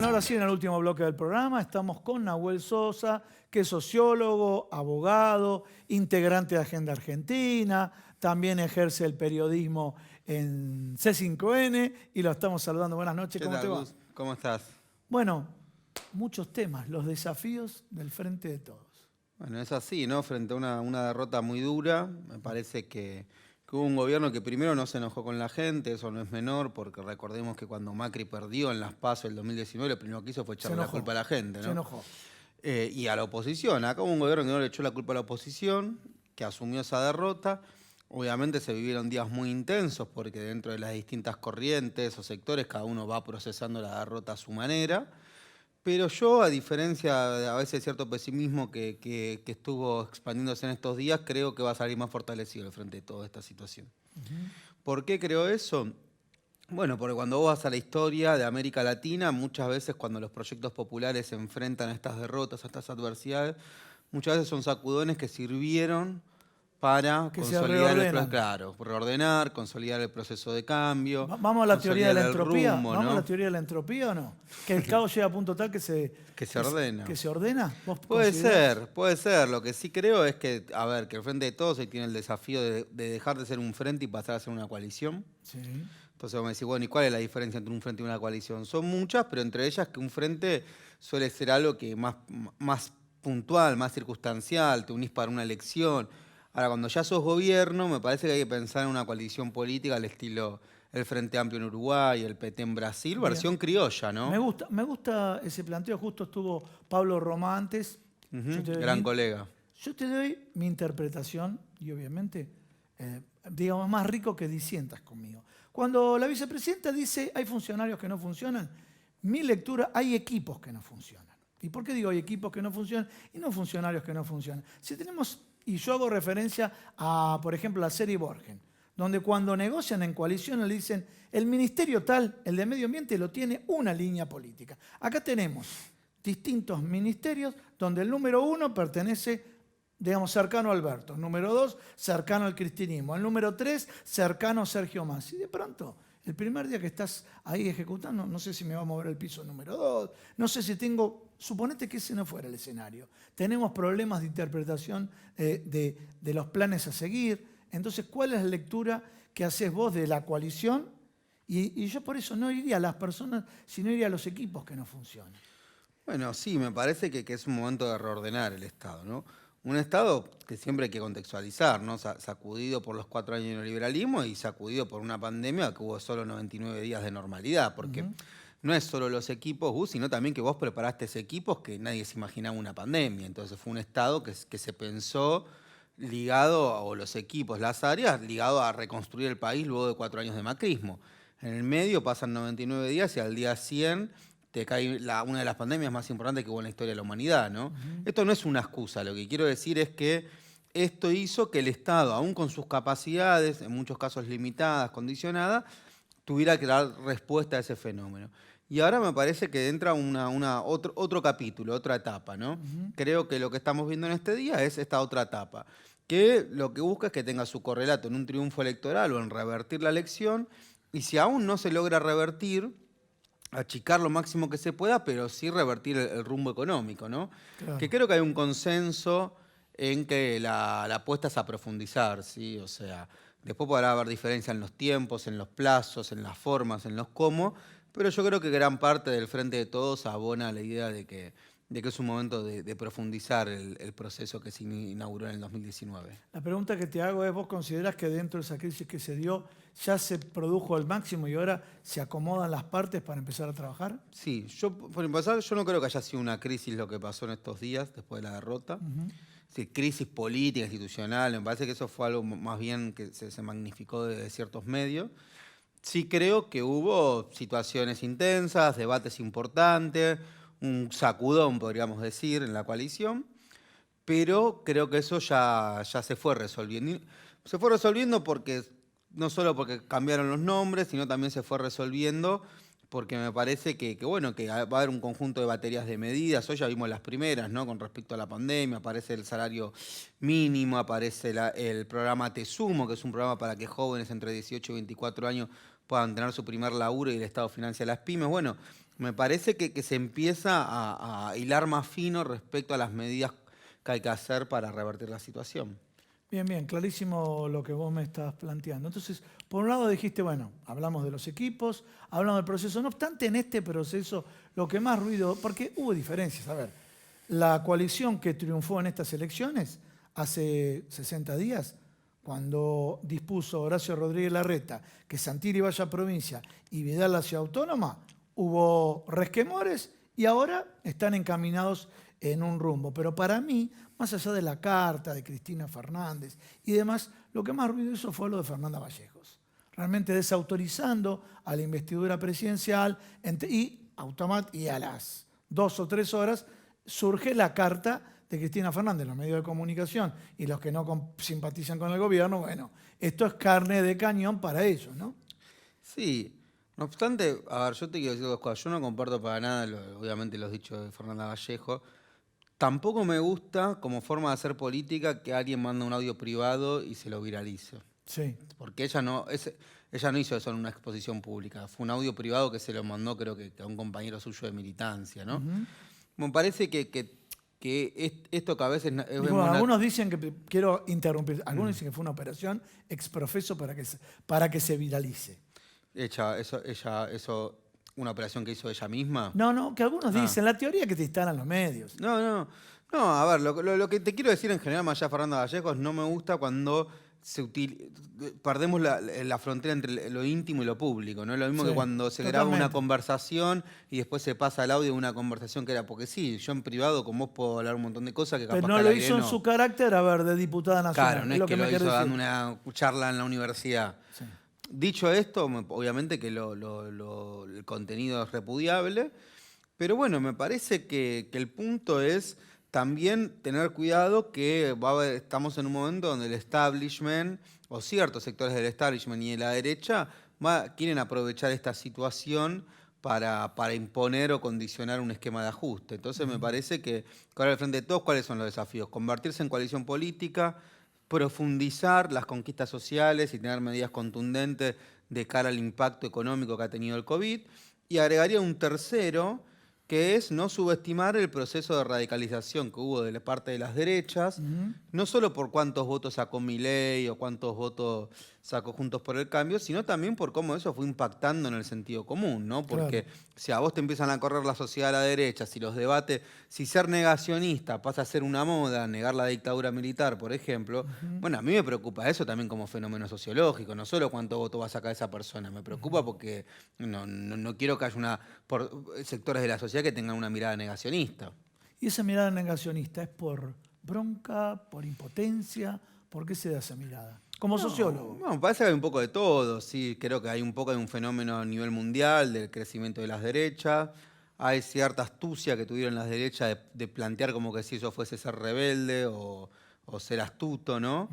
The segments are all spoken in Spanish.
Ahora sí, en el último bloque del programa, estamos con Nahuel Sosa, que es sociólogo, abogado, integrante de Agenda Argentina, también ejerce el periodismo en C5N y lo estamos saludando. Buenas noches, ¿cómo te va? Gus? ¿Cómo estás? Bueno, muchos temas, los desafíos del Frente de Todos. Bueno, es así, ¿no? Frente a una derrota muy dura, me parece que hubo un gobierno que primero no se enojó con la gente, eso no es menor, porque recordemos que cuando Macri perdió en las PASO el 2019, lo primero que hizo fue echarle la culpa a la gente, ¿no? Se enojó. Y a la oposición. Acá hubo un gobierno que no le echó la culpa a la oposición, que asumió esa derrota. Obviamente se vivieron días muy intensos porque dentro de las distintas corrientes o sectores cada uno va procesando la derrota a su manera. Pero yo, a diferencia de a veces cierto pesimismo que estuvo expandiéndose en estos días, creo que va a salir más fortalecido al frente de toda esta situación. ¿Por qué creo eso? Bueno, porque cuando vos vas a la historia de América Latina, muchas veces cuando los proyectos populares se enfrentan a estas derrotas, a estas adversidades, muchas veces son sacudones que sirvieron para Que se consolidar reordenan. claro, reordenar, consolidar el proceso de cambio. ¿Vamos a la teoría de la entropía? Rumbo, ¿Vamos ¿no? a la teoría de la entropía o no? ¿Que el caos llega a punto tal que se ordena. ¿Que se ordena? ¿Vos Puede considerás? ser, puede ser. Lo que sí creo es que, a ver, que el Frente de Todos hoy tiene el desafío de dejar de ser un frente y pasar a ser una coalición. Sí. Entonces vos me decís, bueno, ¿y cuál es la diferencia entre un frente y una coalición? Son muchas, pero entre ellas que un frente suele ser algo que más puntual, más circunstancial, te unís para una elección. Ahora, cuando ya sos gobierno, me parece que hay que pensar en una coalición política al estilo el Frente Amplio en Uruguay, el PT en Brasil, Bien. versión criolla, ¿no? Me gusta ese planteo. Justo estuvo Pablo Roma antes. Gran colega. Yo te doy mi interpretación y obviamente, digamos, más rico que disientas conmigo. Cuando la vicepresidenta dice hay funcionarios que no funcionan, mi lectura, hay equipos que no funcionan. ¿Y por qué digo hay equipos que no funcionan y no funcionarios que no funcionan? Si tenemos, y yo hago referencia a, por ejemplo, la serie Borgen, donde cuando negocian en coalición le dicen el ministerio tal, el de medio ambiente, lo tiene una línea política. Acá tenemos distintos ministerios donde el número 1 pertenece, digamos, cercano a Alberto, el número 2 cercano al cristinismo, el número 3 cercano a Sergio Massa. Y de pronto, el primer día que estás ahí ejecutando, no sé si me va a mover el piso número 2, no sé si tengo, suponete que ese no fuera el escenario. Tenemos problemas de interpretación de los planes a seguir. Entonces, ¿cuál es la lectura que haces vos de la coalición? Y yo por eso no iría a las personas, sino iría a los equipos que no funcionan. Bueno, sí, me parece que es un momento de reordenar el Estado, ¿no? Un Estado que siempre hay que contextualizar, ¿no? Sacudido por los 4 años de neoliberalismo y sacudido por una pandemia que hubo solo 99 días de normalidad, porque no es solo los equipos, Gus, sino también que vos preparaste ese equipos que nadie se imaginaba una pandemia. Entonces fue un Estado que se pensó ligado, o los equipos, las áreas, ligado a reconstruir el país luego de 4 años de macrismo. En el medio pasan 99 días y al día 100 te cae una de las pandemias más importantes que hubo en la historia de la humanidad, ¿no? Esto no es una excusa, lo que quiero decir es que esto hizo que el Estado, aún con sus capacidades, en muchos casos limitadas, condicionadas, tuviera que dar respuesta a ese fenómeno. Y ahora me parece que entra otro capítulo, otra etapa, ¿no? Creo que lo que estamos viendo en este día es esta otra etapa, que lo que busca es que tenga su correlato en un triunfo electoral o en revertir la elección, y si aún no se logra revertir, achicar lo máximo que se pueda, pero sí revertir el rumbo económico, ¿no? Claro. Que creo que hay un consenso en que la apuesta es a profundizar, ¿sí? O sea, después podrá haber diferencia en los tiempos, en los plazos, en las formas, en los cómo, pero yo creo que gran parte del Frente de Todos abona la idea de que es un momento de profundizar el proceso que se inauguró en el 2019. La pregunta que te hago es, ¿vos considerás que dentro de esa crisis que se dio ya se produjo el máximo y ahora se acomodan las partes para empezar a trabajar? Sí, por empezar, yo no creo que haya sido una crisis lo que pasó en estos días después de la derrota. Es decir, crisis política, institucional, me parece que eso fue algo más bien que se magnificó desde ciertos medios. Sí creo que hubo situaciones intensas, debates importantes, un sacudón, podríamos decir, en la coalición, pero creo que eso ya se fue resolviendo. Y se fue resolviendo porque, no solo porque cambiaron los nombres, sino también se fue resolviendo porque me parece bueno, que va a haber un conjunto de baterías de medidas. Hoy ya vimos las primeras, ¿no? Con respecto a la pandemia, aparece el salario mínimo, aparece el programa Te Sumo, que es un programa para que jóvenes entre 18 y 24 años puedan tener su primer laburo y el Estado financia las pymes. Bueno, Me parece que se empieza a hilar más fino respecto a las medidas que hay que hacer para revertir la situación. Bien, bien, clarísimo lo que vos me estás planteando. Entonces, por un lado dijiste, bueno, hablamos de los equipos, hablamos del proceso. No obstante, en este proceso, lo que más ruido, porque hubo diferencias. A ver, la coalición que triunfó en estas elecciones hace 60 días, cuando dispuso Horacio Rodríguez Larreta que Santilli vaya a provincia y Vidal a Ciudad Autónoma, hubo resquemores y ahora están encaminados en un rumbo. Pero para mí, más allá de la carta de Cristina Fernández y demás, lo que más ruido hizo fue lo de Fernanda Vallejos. Realmente desautorizando a la investidura presidencial y a las 2 o 3 horas surge la carta de Cristina Fernández, los medios de comunicación y los que no simpatizan con el gobierno. Bueno, esto es carne de cañón para ellos, ¿no? Sí, no obstante, a ver, yo te quiero decir dos cosas. Yo no comparto para nada, obviamente, los dichos de Fernanda Vallejo. Tampoco me gusta, como forma de hacer política, que alguien manda un audio privado y se lo viralice. Sí. Porque ella no hizo eso en una exposición pública. Fue un audio privado que se lo mandó, creo que a un compañero suyo de militancia, ¿no? Me parece que esto que a veces... Bueno, algunos dicen que, quiero interrumpir, algunos dicen que fue una operación exprofeso para que se viralice. ¿Una operación que hizo ella misma? No, que algunos dicen, la teoría que te instalan los medios. No, a ver, lo que te quiero decir en general, más allá de Fernanda Vallejos, no me gusta cuando perdemos la frontera entre lo íntimo y lo público, ¿no? Es lo mismo que cuando se graba una conversación y después se pasa al audio de una conversación que era, porque sí, yo en privado con vos puedo hablar un montón de cosas que capaz pero no lo hizo en su carácter, a ver, de diputada nacional. Claro, no es que lo hizo dando una charla en la universidad. Sí. Dicho esto, obviamente que el contenido es repudiable, pero bueno, me parece que el punto es también tener cuidado que estamos en un momento donde el establishment, o ciertos sectores del establishment y de la derecha, quieren aprovechar esta situación para imponer o condicionar un esquema de ajuste. Entonces me parece que ahora al frente de todos, ¿cuáles son los desafíos? Convertirse en coalición política, profundizar las conquistas sociales y tener medidas contundentes de cara al impacto económico que ha tenido el COVID. Y agregaría un tercero, que es no subestimar el proceso de radicalización que hubo de la parte de las derechas, no solo por cuántos votos sacó Milei o cuántos votos sacó Juntos por el Cambio, sino también por cómo eso fue impactando en el sentido común, ¿no? Porque si a vos te empiezan a correr la sociedad a la derecha, si los debates, si ser negacionista pasa a ser una moda, negar la dictadura militar, por ejemplo, bueno, a mí me preocupa eso también como fenómeno sociológico, no solo cuánto voto va a sacar esa persona, me preocupa porque no quiero que haya sectores de la sociedad que tengan una mirada negacionista. ¿Y esa mirada negacionista es por bronca, por impotencia? ¿Por qué se da esa mirada? Como sociólogo. No, me parece que hay un poco de todo, sí. Creo que hay un poco de un fenómeno a nivel mundial del crecimiento de las derechas. Hay cierta astucia que tuvieron las derechas de plantear como que si eso fuese ser rebelde o ser astuto, ¿no?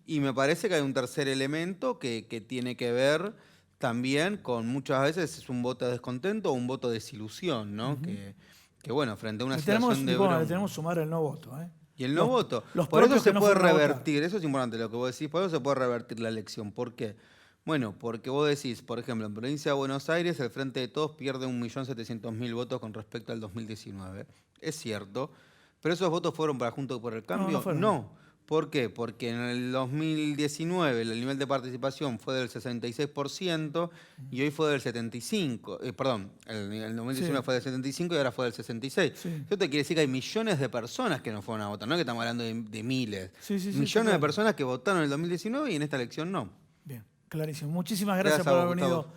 Y me parece que hay un tercer elemento que tiene que ver también con muchas veces es un voto de descontento o un voto de desilusión, ¿no? Que bueno, frente a una situación de bronca. Le tenemos que sumar el no voto, ¿eh? Y el no voto. Por eso se puede revertir, eso es importante lo que vos decís, por eso se puede revertir la elección. ¿Por qué? Bueno, porque vos decís, por ejemplo, en provincia de Buenos Aires el Frente de Todos pierde 1.700.000 votos con respecto al 2019. Es cierto, pero esos votos fueron para Juntos por el Cambio. No. ¿Por qué? Porque en el 2019 el nivel de participación fue del 66% y hoy fue del 75%. El 2019 fue del 75% y ahora fue del 66%. Esto te quiere decir que hay millones de personas que no fueron a votar, no es que estamos hablando de miles. Millones de personas que votaron en el 2019 y en esta elección no. Bien, clarísimo. Muchísimas gracias por haber venido.